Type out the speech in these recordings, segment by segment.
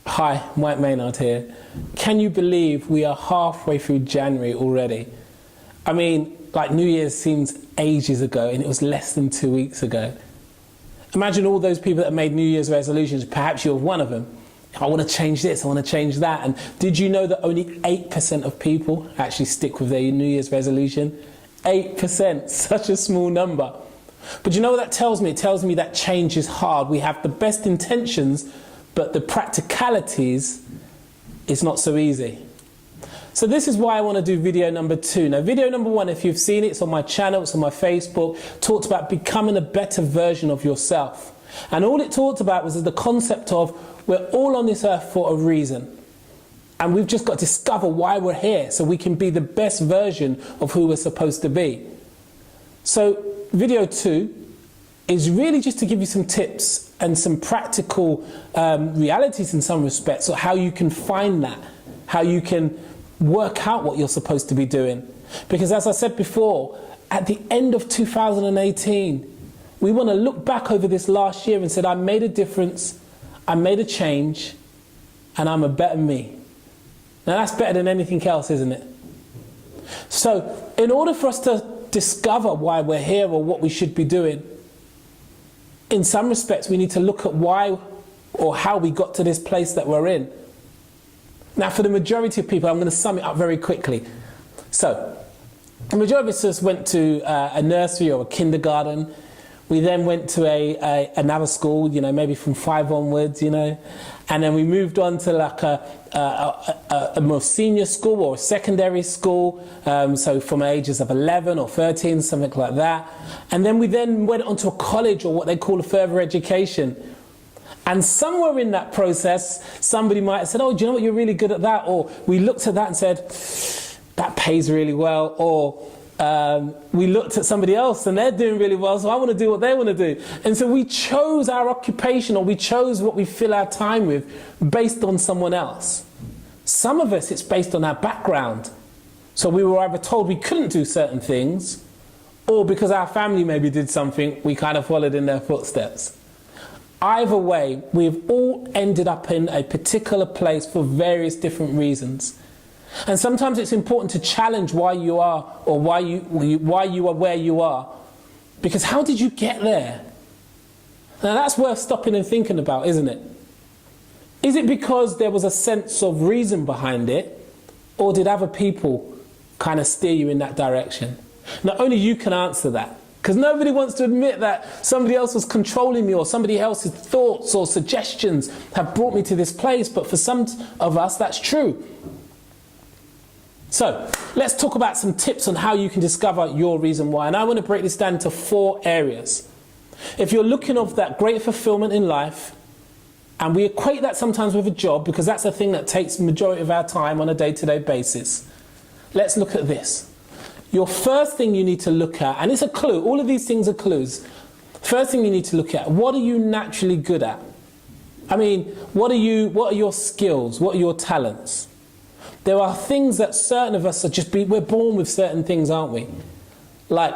Hi, Mike Maynard here. Can you believe we are halfway through January already? I mean, like New Year's seems ages ago and it was less than 2 weeks ago. Imagine all those people that made New Year's resolutions, perhaps you're one of them. I want to change this, I want to change that. And did you know that only 8% of people actually stick with their New Year's resolution? 8%, such a small number. But you know what that tells me? It tells me that change is hard. We have the best intentions, but the practicalities is not so easy. So this is why I want to do video number 2. Now, video number 1, if you've seen it, it's on my channel, it's on my Facebook, talked about becoming a better version of yourself. And all it talked about was the concept of we're all on this earth for a reason. And we've just got to discover why we're here so we can be the best version of who we're supposed to be. So video 2 is really just to give you some tips and some practical realities in some respects of how you can find that, how you can work out what you're supposed to be doing. Because as I said before, at the end of 2018, we want to look back over this last year and say, I made a difference, I made a change, and I'm a better me. Now that's better than anything else, isn't it? So in order for us to discover why we're here or what we should be doing, in some respects we need to look at why or how we got to this place that we're in. Now for the majority of people, I'm going to sum it up very quickly. So the majority of us went to a nursery or a kindergarten. We then went to another school, you know, maybe from 5 onwards, you know, and then we moved on to like a more senior school or a secondary school, so from ages of 11 or 13, something like that. And then we then went on to a college or what they call a further education. And somewhere in that process, somebody might have said, oh, do you know what, you're really good at that? Or we looked at that and said, that pays really well. Or we looked at somebody else and they're doing really well, so I want to do what they want to do. And so we chose our occupation, or we chose what we fill our time with based on someone else. Some of us, it's based on our background. So we were either told we couldn't do certain things, or because our family maybe did something, we kind of followed in their footsteps. Either way, we've all ended up in a particular place for various different reasons. And sometimes it's important to challenge why you are, or why you are where you are. Because how did you get there? Now that's worth stopping and thinking about, isn't it? Is it because there was a sense of reason behind it, or did other people kind of steer you in that direction? Now only you can answer that. Because nobody wants to admit that somebody else was controlling me, or somebody else's thoughts or suggestions have brought me to this place. But for some of us, that's true. So let's talk about some tips on how you can discover your reason why. And I want to break this down into 4 areas. If you're looking for that great fulfillment in life, and we equate that sometimes with a job because that's a thing that takes the majority of our time on a day-to-day basis, let's look at this. Your first thing you need to look at, and it's a clue, all of these things are clues. First thing you need to look at, what are you naturally good at? I mean, what are your skills? What are your talents? There are things that certain of us are we're born with certain things, aren't we? Like,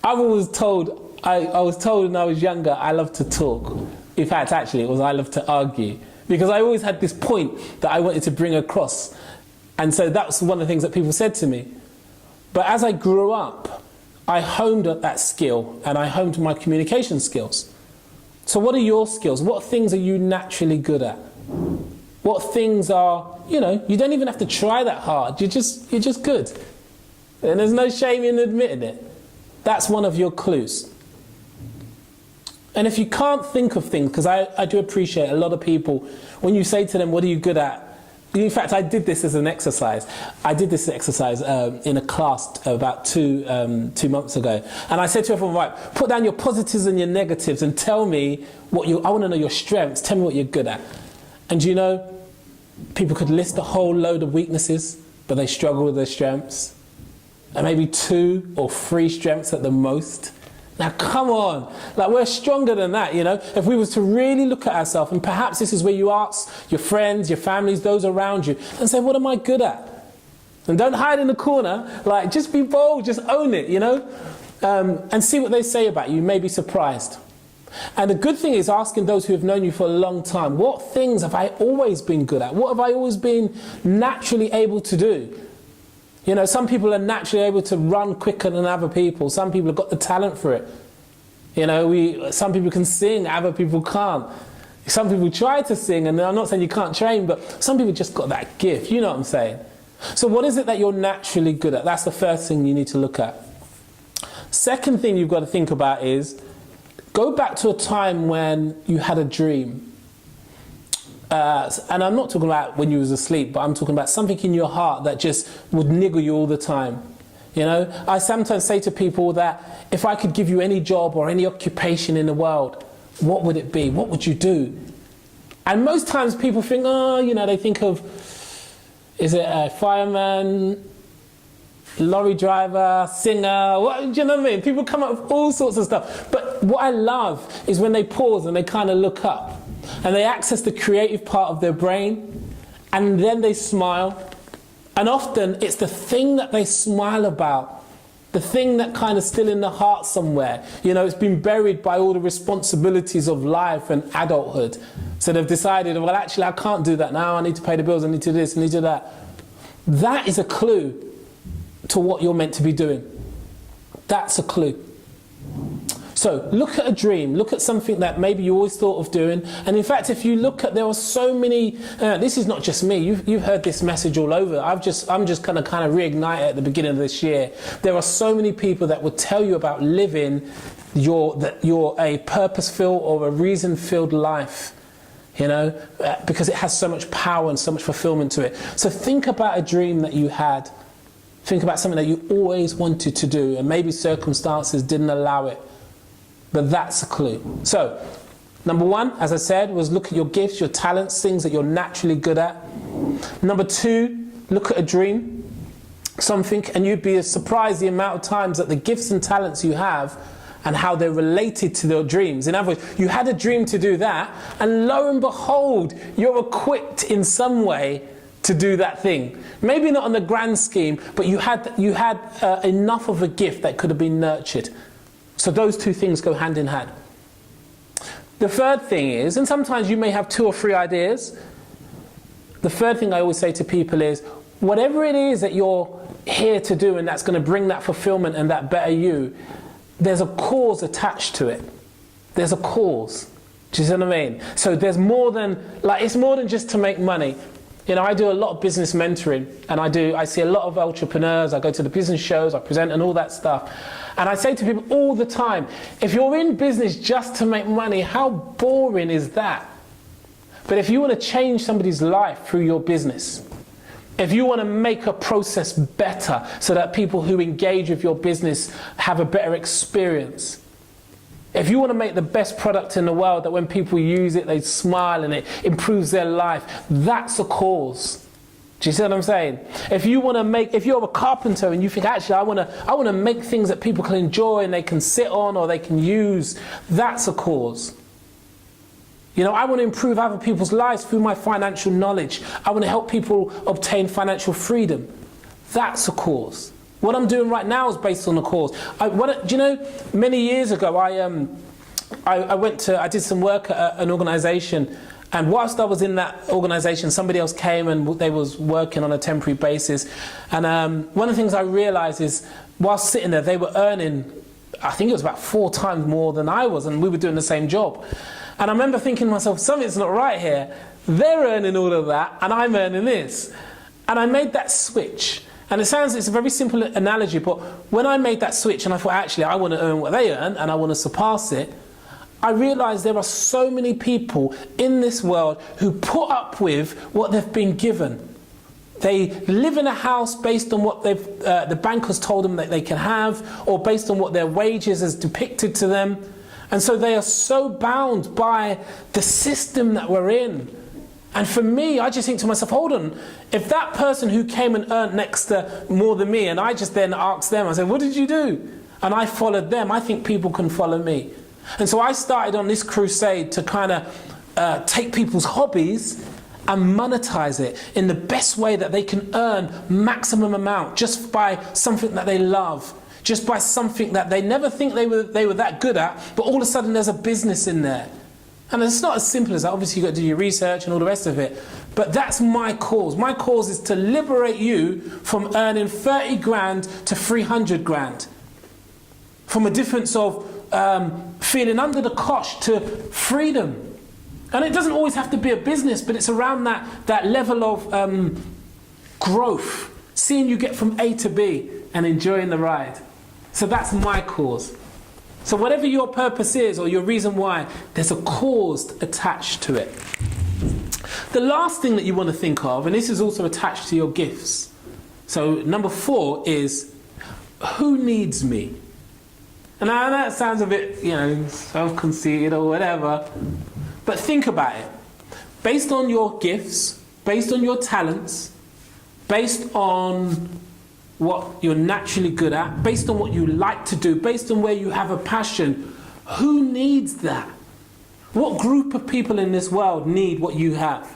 I was told when I was younger, I love to talk. In fact, actually, it was I love to argue. Because I always had this point that I wanted to bring across. And so that's one of the things that people said to me. But as I grew up, I honed that skill, and I honed my communication skills. So what are your skills? What things are you naturally good at? What things are, you know, you don't even have to try that hard. You're just good. And there's no shame in admitting it. That's one of your clues. And if you can't think of things, because I do appreciate a lot of people, when you say to them, what are you good at? In fact, I did this as an exercise. I did this exercise in a class about 2 months ago. And I said to everyone, right, put down your positives and your negatives and tell me I want to know your strengths. Tell me what you're good at. And you know, people could list a whole load of weaknesses, but they struggle with their strengths. And maybe 2 or 3 strengths at the most. Now come on, like we're stronger than that, you know. If we was to really look at ourselves, and perhaps this is where you ask your friends, your families, those around you, and say, what am I good at? And don't hide in the corner, like just be bold, just own it, you know. And see what they say about you. You may be surprised. And the good thing is asking those who have known you for a long time, what things have I always been good at? What have I always been naturally able to do? You know, some people are naturally able to run quicker than other people. Some people have got the talent for it. You know, some people can sing, other people can't. Some people try to sing, and I'm not saying you can't train, but some people just got that gift. You know what I'm saying? So what is it that you're naturally good at? That's the first thing you need to look at. Second thing you've got to think about is, go back to a time when you had a dream. And I'm not talking about when you was asleep, but I'm talking about something in your heart that just would niggle you all the time. You know, I sometimes say to people that if I could give you any job or any occupation in the world, what would it be? What would you do? And most times people think, oh, you know, they think of, is it a fireman, lorry driver, singer, what, do you know what I mean? People come up with all sorts of stuff. But what I love is when they pause and they kind of look up and they access the creative part of their brain, and then they smile. And often it's the thing that they smile about, the thing that kind of still in the heart somewhere. You know, it's been buried by all the responsibilities of life and adulthood. So they've decided, well, actually, I can't do that now. I need to pay the bills. I need to do this. I need to do that. That is a clue to what you're meant to be doing. That's a clue. So look at a dream, look at something that maybe you always thought of doing. And in fact, if you look at, there are so many, this is not just me, you've heard this message all over. I'm just going to kind of reignite it at the beginning of this year. There are so many people that will tell you about living that you're a purpose-filled or a reason-filled life. You know, because it has so much power and so much fulfillment to it. So think about a dream that you had. Think about something that you always wanted to do, and maybe circumstances didn't allow it. But that's a clue. So, number one, as I said, was look at your gifts, your talents, things that you're naturally good at. Number two, look at a dream, something, and you'd be surprised the amount of times that the gifts and talents you have and how they're related to their dreams. In other words, you had a dream to do that, and lo and behold, you're equipped in some way to do that thing. Maybe not on the grand scheme, but you had enough of a gift that could have been nurtured. So those two things go hand in hand. The third thing is, and sometimes you may have 2 or 3 ideas, the third thing I always say to people is, whatever it is that you're here to do and that's going to bring that fulfillment and that better you, there's a cause attached to it. There's a cause. Do you see what I mean? So there's more than, like, it's more than just to make money. You know, I do a lot of business mentoring, and I see a lot of entrepreneurs. I go to the business shows, I present and all that stuff. And I say to people all the time, if you're in business just to make money, how boring is that? But if you want to change somebody's life through your business, if you want to make a process better so that people who engage with your business have a better experience, if you want to make the best product in the world that when people use it, they smile and it improves their life, that's a cause. Do you see what I'm saying? If you're a carpenter and you think, actually, I want to make things that people can enjoy and they can sit on or they can use, that's a cause. You know, I want to improve other people's lives through my financial knowledge. I want to help people obtain financial freedom. That's a cause. What I'm doing right now is based on a cause. Do you know, many years ago, I did some work at an organisation, and whilst I was in that organisation, somebody else came and they was working on a temporary basis. And one of the things I realised is, whilst sitting there, they were earning, I think it was about 4 times more than I was, and we were doing the same job. And I remember thinking to myself, something's not right here. They're earning all of that, and I'm earning this. And I made that switch. And it's a very simple analogy, but when I made that switch and I thought, actually, I want to earn what they earn and I want to surpass it, I realised there are so many people in this world who put up with what they've been given. They live in a house based on what the bank has told them that they can have, or based on what their wages has depicted to them. And so they are so bound by the system that we're in. And for me, I just think to myself, hold on, if that person who came and earned next to more than me, and I just then asked them, I said, what did you do? And I followed them, I think people can follow me. And so I started on this crusade to kind of take people's hobbies and monetize it in the best way that they can earn maximum amount just by something that they love. just by something that they never think they were that good at, but all of a sudden there's a business in there. And it's not as simple as that. Obviously you've got to do your research and all the rest of it. But that's my cause. My cause is to liberate you from earning 30 grand to 300 grand. From a difference of feeling under the cosh to freedom. And it doesn't always have to be a business, but it's around that level of growth. Seeing you get from A to B and enjoying the ride. So that's my cause. So whatever your purpose is or your reason why, there's a cause attached to it. The last thing that you want to think of, and this is also attached to your gifts. So number 4 is, who needs me? And I know that sounds a bit, self-conceited or whatever, but think about it. Based on your gifts, based on your talents, based on what you're naturally good at, based on what you like to do, based on where you have a passion, who needs that? What group of people in this world need what you have?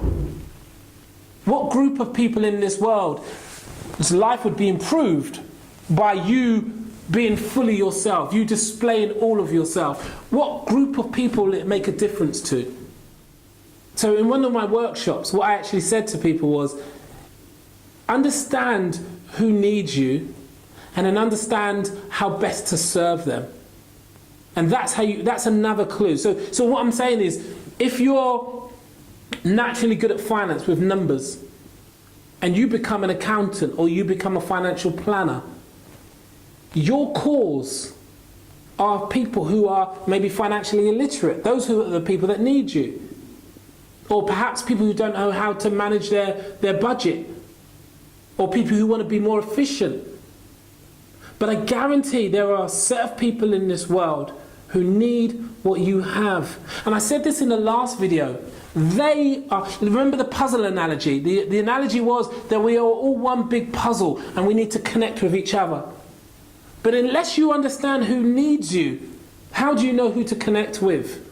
What group of people in this world whose life would be improved by you being fully yourself, you displaying all of yourself? What group of people will it make a difference to? So in one of my workshops, what I actually said to people was, understand who needs you, and then understand how best to serve them. And that's another clue. So what I'm saying is, if you're naturally good at finance with numbers, and you become an accountant or you become a financial planner, your cause are people who are maybe financially illiterate. Those who are the people that need you. Or perhaps people who don't know how to manage their budget. Or people who want to be more efficient. But I guarantee there are a set of people in this world who need what you have. And I said this in the last video. They are, remember the puzzle analogy? The analogy was that we are all one big puzzle and we need to connect with each other. But unless you understand who needs you, how do you know who to connect with?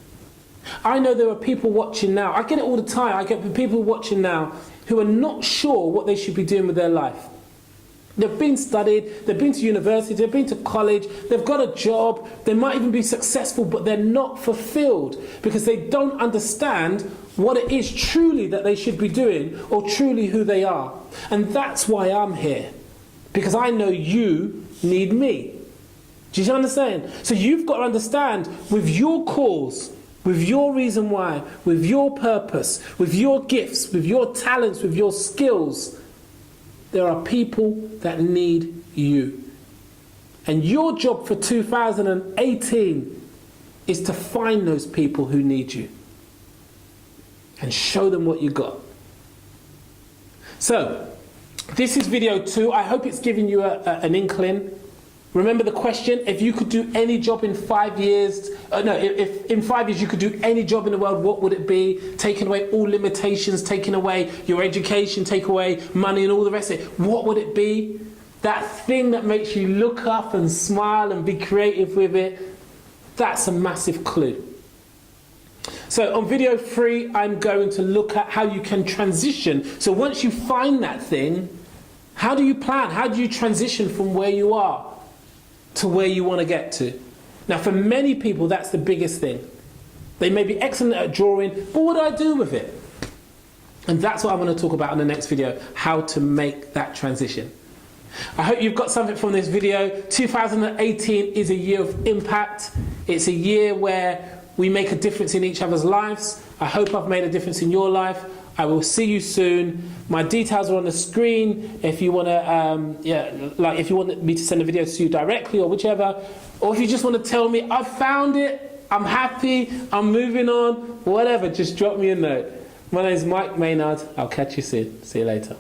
I know there are people watching now. I get it all the time. I get people watching now who are not sure what they should be doing with their life. They've been studied, they've been to university, they've been to college, they've got a job, they might even be successful, but they're not fulfilled because they don't understand what it is truly that they should be doing or truly who they are. And that's why I'm here, because I know you need me. Do you understand? So you've got to understand with your cause, with your reason why, with your purpose, with your gifts, with your talents, with your skills, there are people that need you. And your job for 2018 is to find those people who need you and show them what you got. So, this is video 2. I hope it's given you an inkling. Remember the question, if you could do any job in 5 years, if in 5 years you could do any job in the world, what would it be? Taking away all limitations, taking away your education, take away money and all the rest of it. What would it be? That thing that makes you look up and smile and be creative with it, that's a massive clue. So on video 3, I'm going to look at how you can transition. So once you find that thing, how do you plan? How do you transition from where you are to where you want to get to? Now for many people that's the biggest thing. They may be excellent at drawing, but what do I do with it? And that's what I'm going to talk about in the next video, how to make that transition. I hope you've got something from this video. 2018 is a year of impact. It's a year where we make a difference in each other's lives. I hope I've made a difference in your life. I will see you soon. My details are on the screen if you want to, if you want me to send a video to you directly or whichever, or if you just want to tell me I found it, I'm happy, I'm moving on, whatever, just drop me a note. My name is Mike Maynard. I'll catch you soon. See you later.